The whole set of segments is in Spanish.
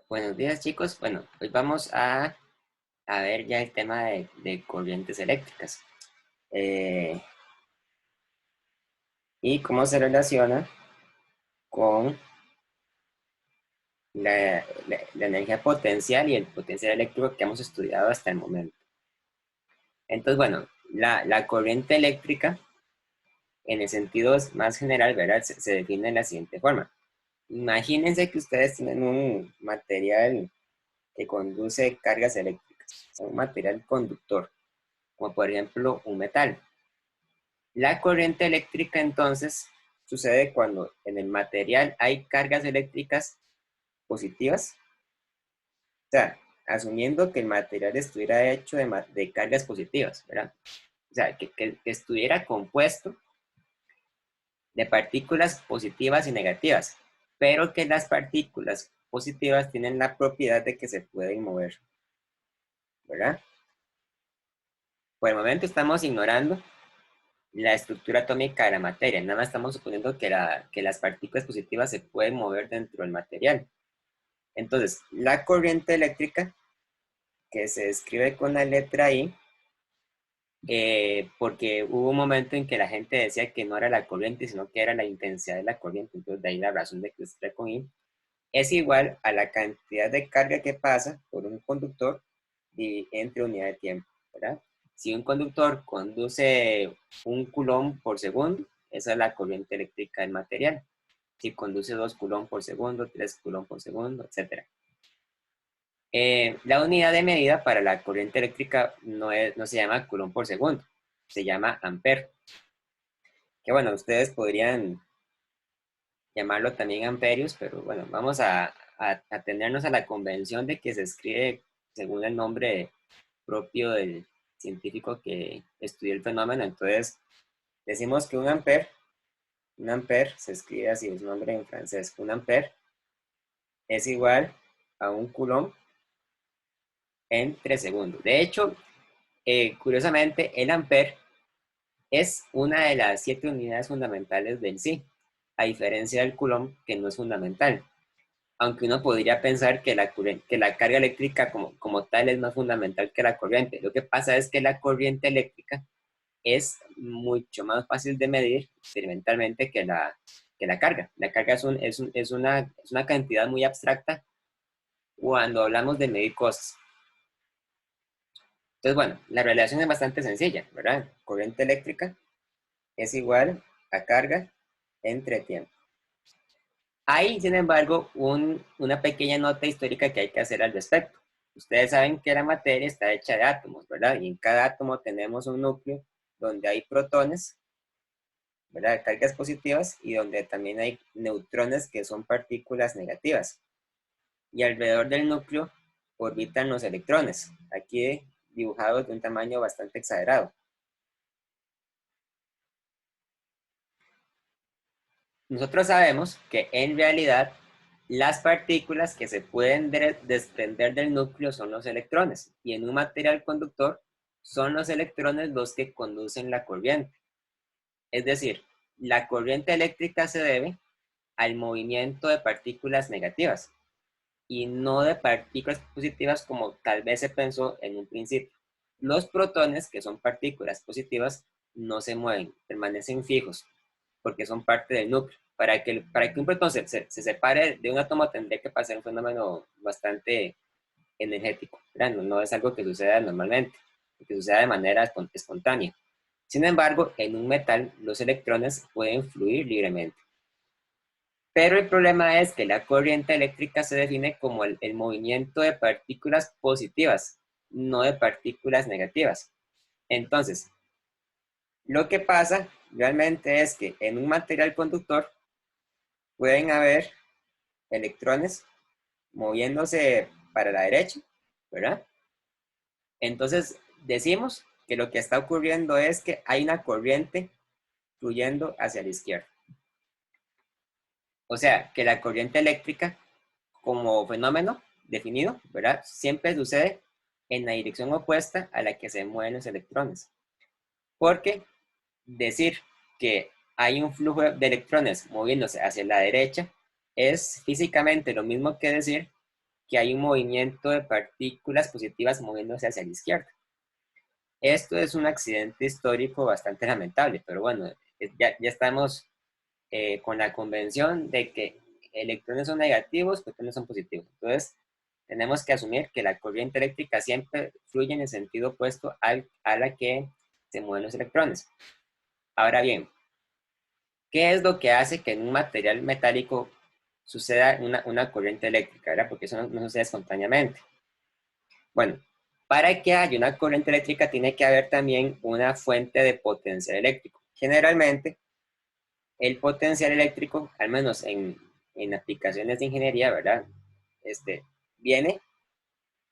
Buenos días, chicos. Bueno, hoy vamos a ver ya el tema de corrientes eléctricas eh, y cómo se relaciona con la energía potencial y el potencial eléctrico que hemos estudiado hasta el momento. Entonces, bueno, la corriente eléctrica, en el sentido más general, ¿verdad? Se define de la siguiente forma. Imagínense que ustedes tienen un material que conduce cargas eléctricas, o sea, un material conductor, como por ejemplo un metal. La corriente eléctrica entonces sucede cuando en el material hay cargas eléctricas positivas, o sea, asumiendo que el material estuviera hecho de cargas positivas, ¿verdad? O sea, que estuviera compuesto de partículas positivas y negativas, pero que las partículas positivas tienen la propiedad de que se pueden mover, ¿verdad? Por el momento estamos ignorando la estructura atómica de la materia, nada más estamos suponiendo que las partículas positivas se pueden mover dentro del material. Entonces, la corriente eléctrica, que se describe con la letra I, porque hubo un momento en que la gente decía que no era la corriente, sino que era la intensidad de la corriente, entonces de ahí la razón de que se escribe con I, es igual a la cantidad de carga que pasa por un conductor entre unidad de tiempo, ¿verdad? Si un conductor conduce 1 coulomb por segundo, esa es la corriente eléctrica del material. Si conduce 2 coulomb por segundo, 3 coulomb por segundo, etc. La unidad de medida para la corriente eléctrica no se llama coulomb por segundo, se llama ampere. Que bueno, ustedes podrían llamarlo también amperios, pero bueno, vamos a tenernos a la convención de que se escribe según el nombre propio del científico que estudió el fenómeno. Entonces, decimos que un ampere se escribe así, es un nombre en francés, un ampere es igual a 1 coulomb en 3 segundos. De hecho, curiosamente, el ampere es una de las 7 unidades fundamentales del sí, a diferencia del coulomb, que no es fundamental. Aunque uno podría pensar que la carga eléctrica como tal es más fundamental que la corriente. Lo que pasa es que la corriente eléctrica es mucho más fácil de medir experimentalmente que la carga. La carga es una cantidad muy abstracta cuando hablamos de medir cosas. Entonces, bueno, la relación es bastante sencilla, ¿verdad? Corriente eléctrica es igual a carga entre tiempo. Hay, sin embargo, una pequeña nota histórica que hay que hacer al respecto. Ustedes saben que la materia está hecha de átomos, ¿verdad? Y en cada átomo tenemos un núcleo donde hay protones, ¿verdad? Cargas positivas y donde también hay neutrones que son partículas negativas. Y alrededor del núcleo orbitan los electrones, aquí dibujados de un tamaño bastante exagerado. Nosotros sabemos que en realidad las partículas que se pueden desprender del núcleo son los electrones y en un material conductor son los electrones los que conducen la corriente. Es decir, la corriente eléctrica se debe al movimiento de partículas negativas y no de partículas positivas como tal vez se pensó en un principio. Los protones, que son partículas positivas, no se mueven, permanecen fijos porque son parte del núcleo. Para que un protón se separe de un átomo tendría que pasar un fenómeno bastante energético, ¿verdad? No es algo que suceda normalmente, que suceda de manera espontánea. Sin embargo, en un metal los electrones pueden fluir libremente. Pero el problema es que la corriente eléctrica se define como el movimiento de partículas positivas, no de partículas negativas. Entonces, lo que pasa realmente es que en un material conductor pueden haber electrones moviéndose para la derecha, ¿verdad? Entonces, decimos que lo que está ocurriendo es que hay una corriente fluyendo hacia la izquierda. O sea, que la corriente eléctrica como fenómeno definido, ¿verdad? Siempre sucede en la dirección opuesta a la que se mueven los electrones. Porque decir que hay un flujo de electrones moviéndose hacia la derecha es físicamente lo mismo que decir que hay un movimiento de partículas positivas moviéndose hacia la izquierda. Esto es un accidente histórico bastante lamentable, pero bueno, ya estamos con la convención de que electrones son negativos, protones son positivos. Entonces, tenemos que asumir que la corriente eléctrica siempre fluye en el sentido opuesto a la que se mueven los electrones. Ahora bien, ¿qué es lo que hace que en un material metálico suceda una corriente eléctrica, ¿verdad? Porque eso no sucede espontáneamente. Bueno, para que haya una corriente eléctrica tiene que haber también una fuente de potencial eléctrico. Generalmente, el potencial eléctrico, al menos en aplicaciones de ingeniería, ¿verdad? Viene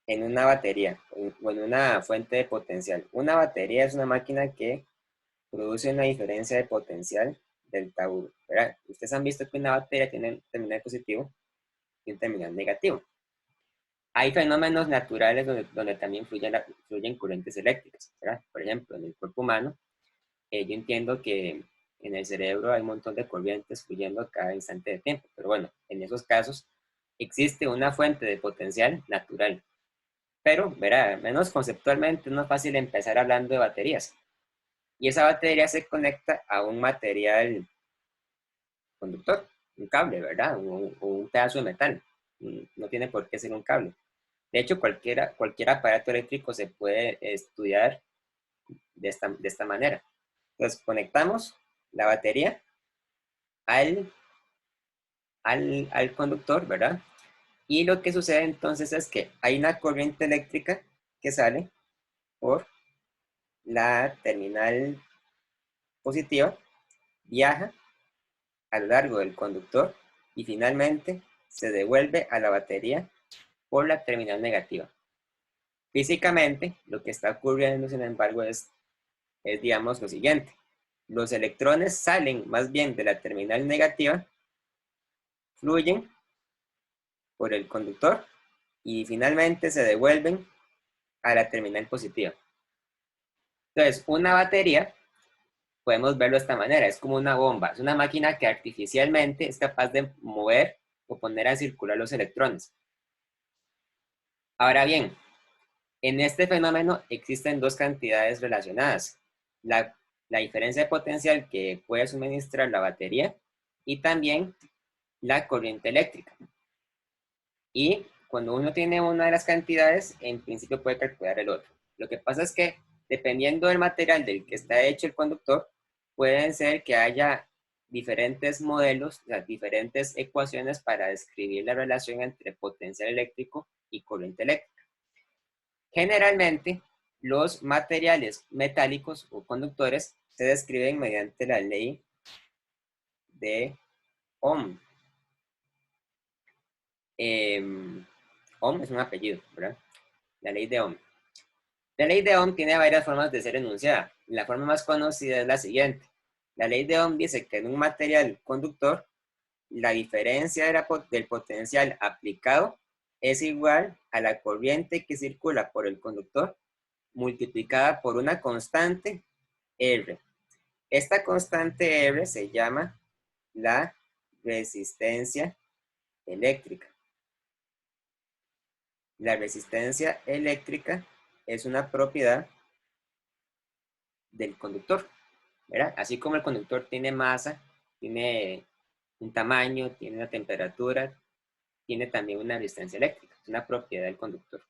en una batería o en una fuente de potencial. Una batería es una máquina que produce una diferencia de potencial del tau, ¿verdad? Ustedes han visto que una batería tiene un terminal positivo y un terminal negativo. Hay fenómenos naturales donde también fluyen corrientes eléctricas, ¿verdad? Por ejemplo, en el cuerpo humano, yo entiendo que en el cerebro hay un montón de corrientes fluyendo a cada instante de tiempo, pero bueno, en esos casos existe una fuente de potencial natural. Pero, verá, menos conceptualmente no es fácil empezar hablando de baterías. Y esa batería se conecta a un material conductor, un cable, ¿verdad? O un pedazo de metal. No tiene por qué ser un cable. De hecho, cualquier aparato eléctrico se puede estudiar de esta manera. Entonces, conectamos la batería al conductor, ¿verdad? Y lo que sucede entonces es que hay una corriente eléctrica que sale por la terminal positiva, viaja a lo largo del conductor y finalmente se devuelve a la batería por la terminal negativa. Físicamente, lo que está ocurriendo, sin embargo, es digamos, lo siguiente. Los electrones salen más bien de la terminal negativa, fluyen por el conductor y finalmente se devuelven a la terminal positiva. Entonces, una batería, podemos verlo de esta manera, es como una bomba, es una máquina que artificialmente es capaz de mover o poner a circular los electrones. Ahora bien, en este fenómeno existen dos cantidades relacionadas. La diferencia de potencial que puede suministrar la batería y también la corriente eléctrica. Y cuando uno tiene una de las cantidades, en principio puede calcular el otro. Lo que pasa es que dependiendo del material del que está hecho el conductor, pueden ser que haya diferentes modelos, o sea, diferentes ecuaciones para describir la relación entre potencial eléctrico y corriente eléctrica. Generalmente, los materiales metálicos o conductores se describen mediante la ley de Ohm. Ohm es un apellido, ¿verdad? La ley de Ohm. La ley de Ohm tiene varias formas de ser enunciada. La forma más conocida es la siguiente. La ley de Ohm dice que en un material conductor, la diferencia del potencial aplicado es igual a la corriente que circula por el conductor multiplicada por una constante R. Esta constante R se llama la resistencia eléctrica. La resistencia eléctrica es una propiedad del conductor, ¿verdad? Así como el conductor tiene masa, tiene un tamaño, tiene una temperatura, tiene también una resistencia eléctrica, es una propiedad del conductor.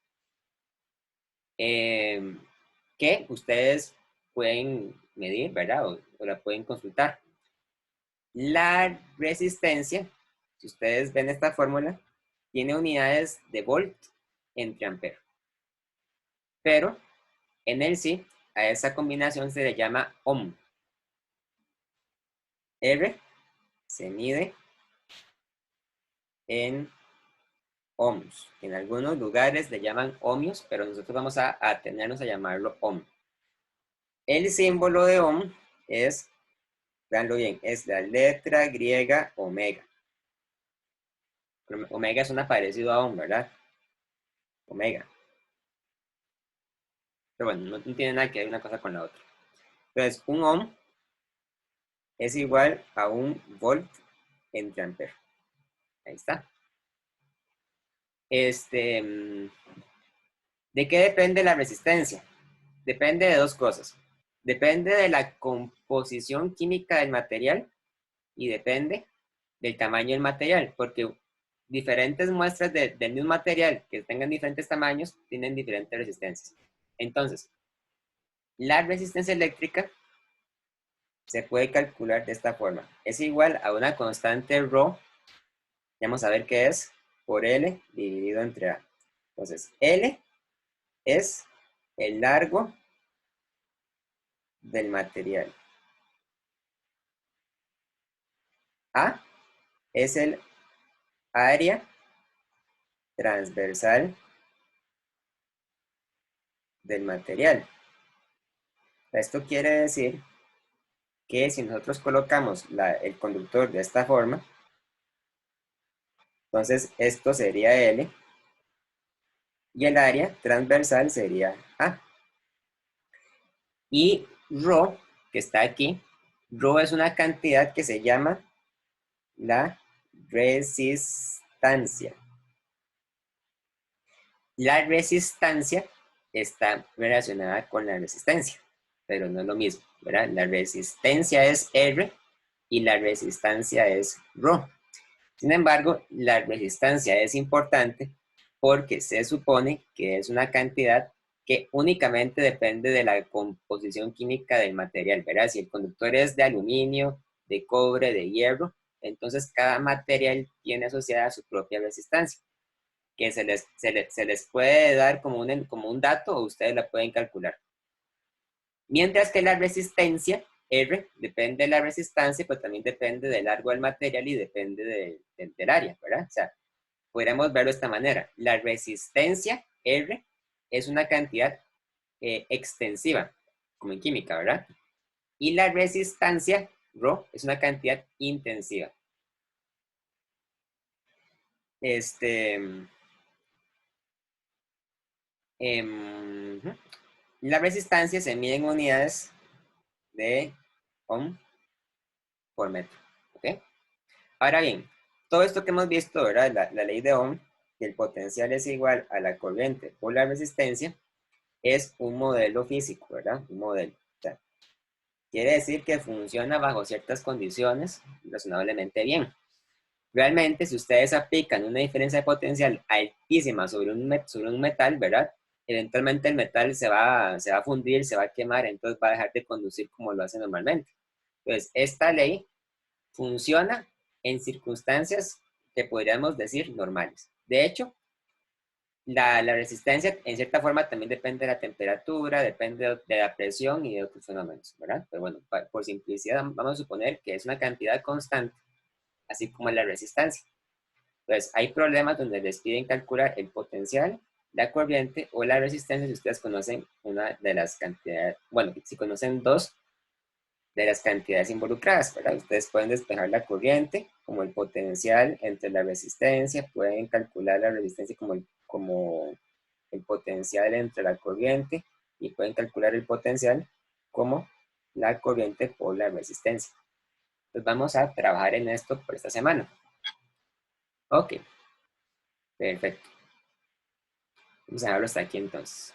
Que ustedes pueden medir, ¿verdad? O la pueden consultar. La resistencia, si ustedes ven esta fórmula, tiene unidades de volt entre ampere. Pero en el sí, a esa combinación se le llama ohm. R se mide en ohms. En algunos lugares le llaman ohmios, pero nosotros vamos a atenernos a llamarlo ohm. El símbolo de ohm es, veanlo bien, es la letra griega omega. Omega suena parecido a ohm, ¿verdad? Omega. Pero bueno, no tiene nada que ver una cosa con la otra. Entonces, un ohm es igual a un volt entre ampere. Ahí está. ¿De qué depende la resistencia? Depende de dos cosas. Depende de la composición química del material y depende del tamaño del material, porque diferentes muestras del mismo material que tengan diferentes tamaños tienen diferentes resistencias. Entonces, la resistencia eléctrica se puede calcular de esta forma. Es igual a una constante ρ, vamos a ver qué es, por L dividido entre A. Entonces, L es el largo del material. A es el área transversal del material. Esto quiere decir que si nosotros colocamos el conductor de esta forma, entonces esto sería L y el área transversal sería A. Y ρ, que está aquí, ρ es una cantidad que se llama la resistancia. La resistancia está relacionada con la resistencia, pero no es lo mismo, ¿verdad? La resistencia es R y la resistancia es ρ. Sin embargo, la resistancia es importante porque se supone que es una cantidad que únicamente depende de la composición química del material, ¿verdad? Si el conductor es de aluminio, de cobre, de hierro, entonces cada material tiene asociada su propia resistencia, que se les puede dar como un dato o ustedes la pueden calcular. Mientras que la resistencia, R, depende de la resistencia, pero también depende del largo del material y depende del área, ¿verdad? O sea, podríamos verlo de esta manera. La resistencia, R, es una cantidad extensiva, como en química, ¿verdad? Y la resistancia, ρ, es una cantidad intensiva. La resistencia se mide en unidades de ohm por metro, ¿ok? Ahora bien, todo esto que hemos visto, ¿verdad? La ley de Ohm, que el potencial es igual a la corriente por la resistencia, es un modelo físico, ¿verdad? Un modelo. O sea, quiere decir que funciona bajo ciertas condiciones razonablemente bien. Realmente, si ustedes aplican una diferencia de potencial altísima sobre un metal, ¿verdad? Eventualmente el metal se va a fundir, se va a quemar, entonces va a dejar de conducir como lo hace normalmente. Entonces, esta ley funciona en circunstancias que podríamos decir normales. De hecho, la resistencia en cierta forma también depende de la temperatura, depende de la presión y de otros fenómenos, ¿verdad? Pero bueno, por simplicidad vamos a suponer que es una cantidad constante, así como la resistencia. Entonces, hay problemas donde les piden calcular el potencial, la corriente o la resistencia si ustedes conocen una de las cantidades, bueno, si conocen dos de las cantidades involucradas, ¿verdad? Ustedes pueden despejar la corriente como el potencial entre la resistencia, pueden calcular la resistencia como el potencial entre la corriente y pueden calcular el potencial como la corriente por la resistencia. Entonces vamos a trabajar en esto por esta semana. Ok, perfecto. Vamos a dejarlo hasta aquí entonces.